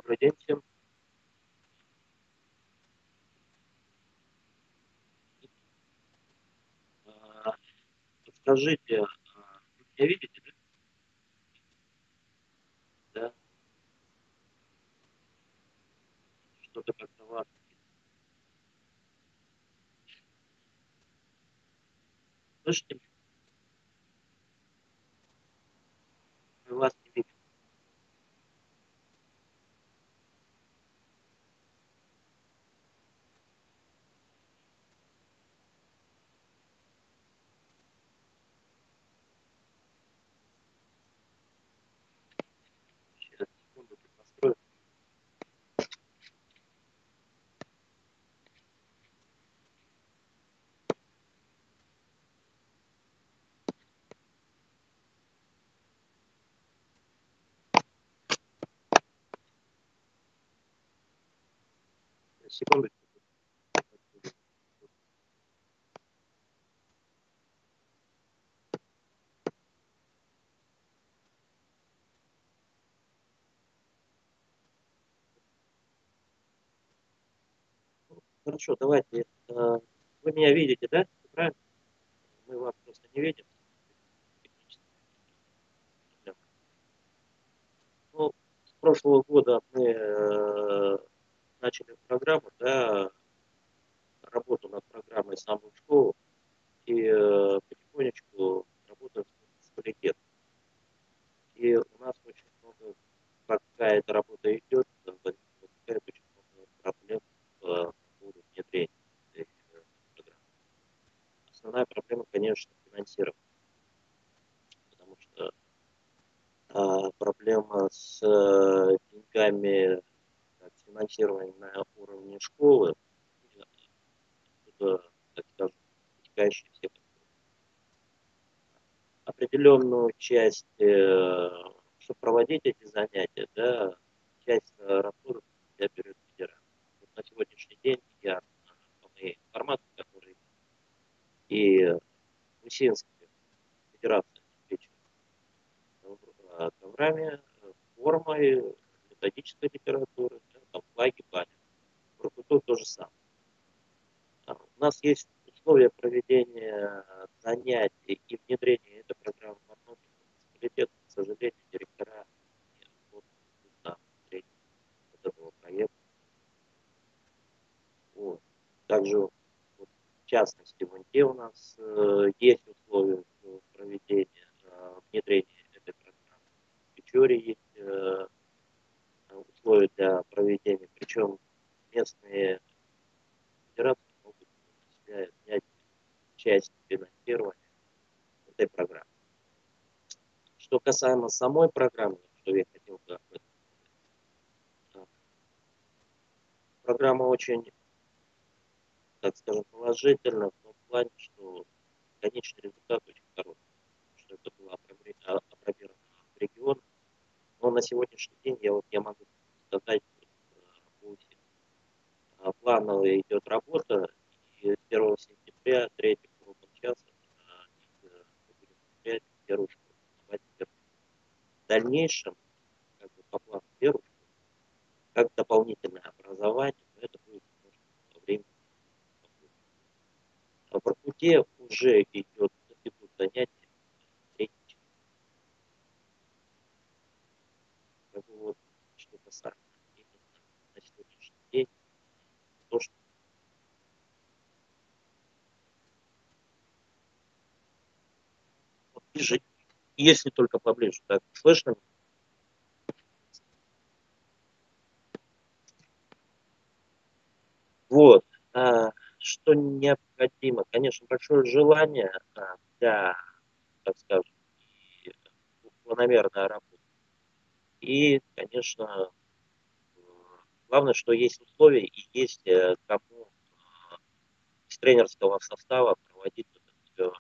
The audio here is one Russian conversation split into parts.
Добрый день всем. А, Подскажите, вы меня видите, да? Да, что-то как-то вас слышите? Мы вас не видим. Сейчас, секунду, тут настрою. Секунду. Хорошо, давайте. Вы меня видите, да? Правильно? Мы вас просто не видим. Технически. Ну, с прошлого года мы начали программу, да, работу над программой «Самую школу», и потихонечку работаем с муниципалитетом. И у нас очень много, пока эта работа идет, возникает очень много проблем по поводу внедрения этой программы. Основная проблема, конечно, финансирование, потому что проблема с деньгами, с финансированием на уровне школы, это, так скажем, вытекающие все определенную часть, чтобы проводить эти занятия, да, часть расходов я берет федерация. Вот на сегодняшний день я по моей информации, которая и Усинская федерация обеспечивает программе, формой, методической литературы, да, там флаги, баннеры. Тут то же самое. У нас есть условия проведения занятий и внедрения этой программы во многих муниципалитетах. К сожалению, директора не работают на внедрение вот этого проекта. Вот. Также, вот, в частности, в Инте у нас есть условия проведения, внедрения этой программы. В Печоре есть условия для проведения, причем местные федерации могут на себя взять часть финансирования этой программы. Что касаемо самой программы, что я хотел бы об этом сказать. Программа очень, так скажем, положительна в том плане, что конечный результат очень хороший, что это было опробировано в регионах. Но на сегодняшний день я могу сказать, плановая идет работа, и с 1 сентября, третьим уроком часа мы будем внедрять первую школу, в дальнейшем, как бы по плану первую школу, как дополнительное образование, но это будет немножко во времени. А в Воркуте уже идут занятия третьей части. Как бы вот что касается именно на сегодняшний день, то, что ближе, если только поближе, так слышно? Вот. Что необходимо? Конечно, большое желание для, так скажем, и планомерная работа. И, конечно, главное, что есть условия и есть кому из тренерского состава проводить вот это все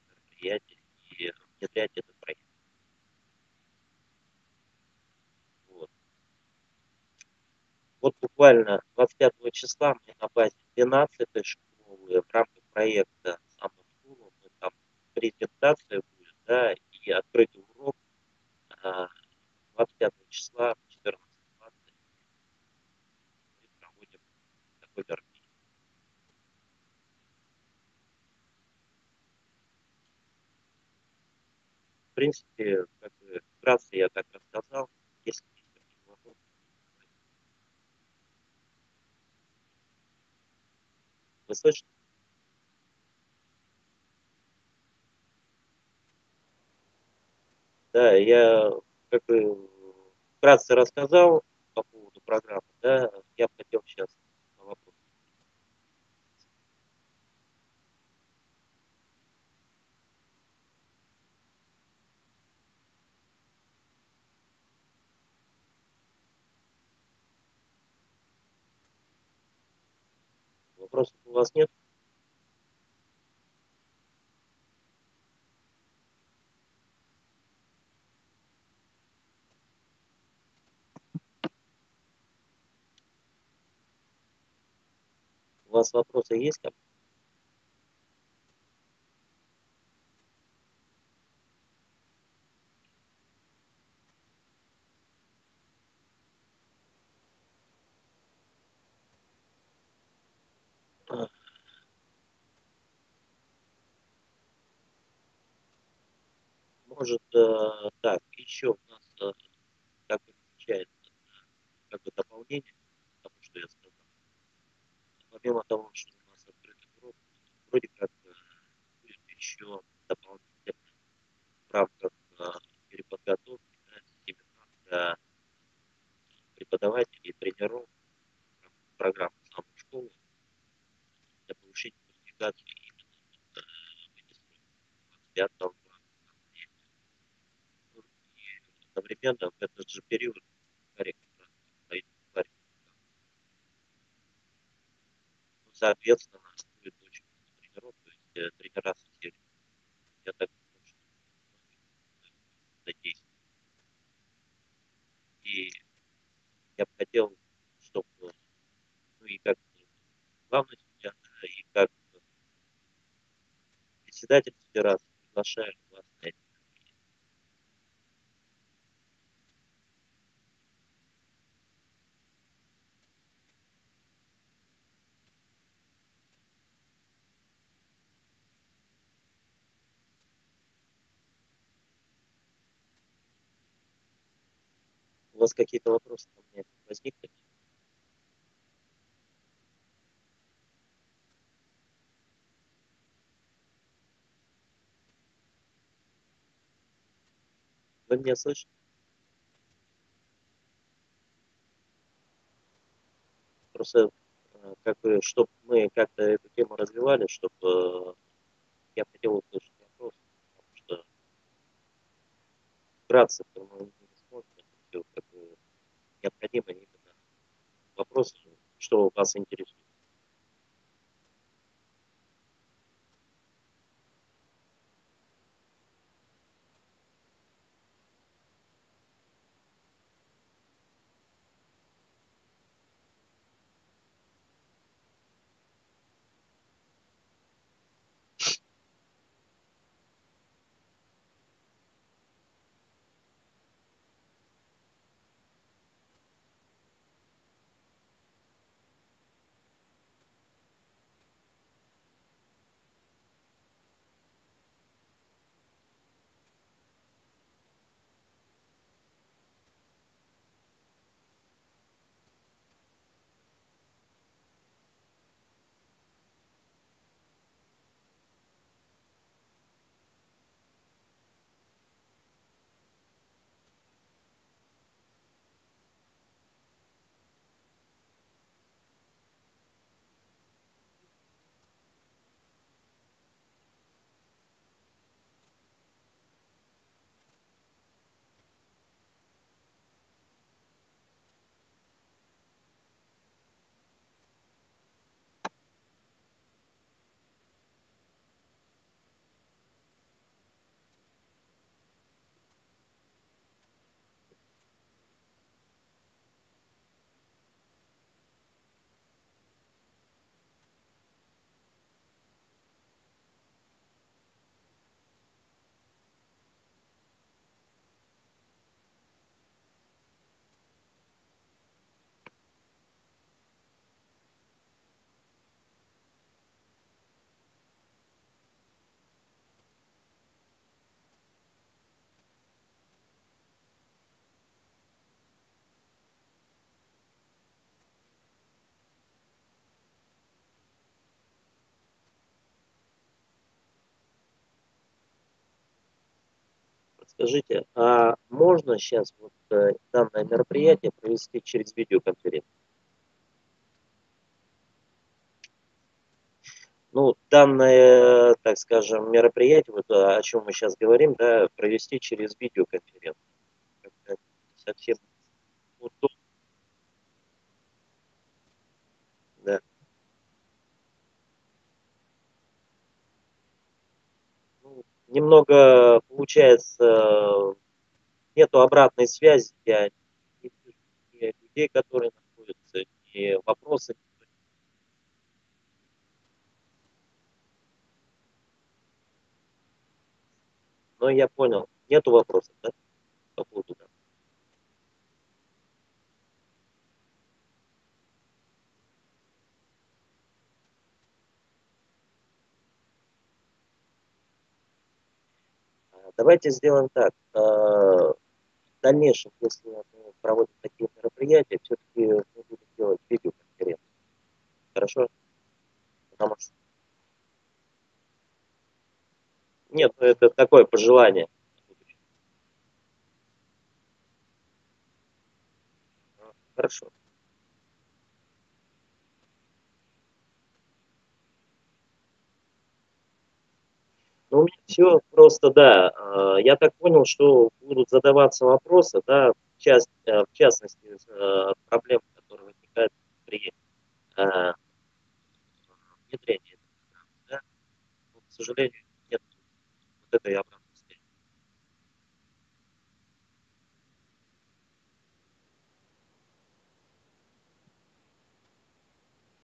мероприятие и внедрять этот проект. Вот. Вот буквально 25 числа мы на базе 12-й школы в рамках проекта «Самую школу» мы там презентация будет, да, и открытый урок 25 числа в 14:20 принципе, как бы вкратце я так рассказал. Если есть какие-то вопросы, вы слышите? Да, я как бы вкратце рассказал по поводу программы, да. Я бы хотел сейчас на вопрос. Вопросов у вас нет? У вас вопросы есть ко мне? Может, так, еще у нас, как бы намечается, как бы дополнение к тому, что я сказал. Помимо того, что у нас открытый урок, вроде как будет еще дополнительно в рамках переподготовки, да, семинар для преподавателей и тренеров в рамках программы «Самая школа» для повышения квалификации именно вот, магистров 25-го направления. Ну, и одновременно в этот же период корректно стоит говорить. Ну, соответственно, будет очень много тренеров, то есть тренера со всех, я так думаю, что задействованы. И я бы хотел, чтобы, ну и как главный судья, да, и как председатель федерации приглашаю вас на эти. У вас какие-то вопросы ко мне возникли? Вы меня слышите? Просто как бы, чтобы мы как-то эту тему развивали, чтобы я хотел услышать вопрос, потому что вкратце-то мы не сможем это все, как бы необходимо именно вопросы, что вас интересует. Скажите, а можно сейчас вот данное мероприятие провести через видеоконференцию? Ну, данное, так скажем, мероприятие, вот о чем мы сейчас говорим, да, провести через видеоконференцию. Как-то не совсем удобно, да. Ну, немного получается, нету обратной связи, я не вижу ни людей, которые находятся, ни вопросы. Но я понял, нету вопросов, да, по поводу да. Давайте сделаем так. В дальнейшем, если мы проводим такие мероприятия, все-таки мы будем делать видеоконференцию. Хорошо? Потому что нет, ну это такое пожелание. Хорошо. Ну, у меня все просто, да. Я так понял, что будут задаваться вопросы, да, в частности, проблемы, которые возникают при э, внедрении, да. Но, к сожалению, нет вот этой обратной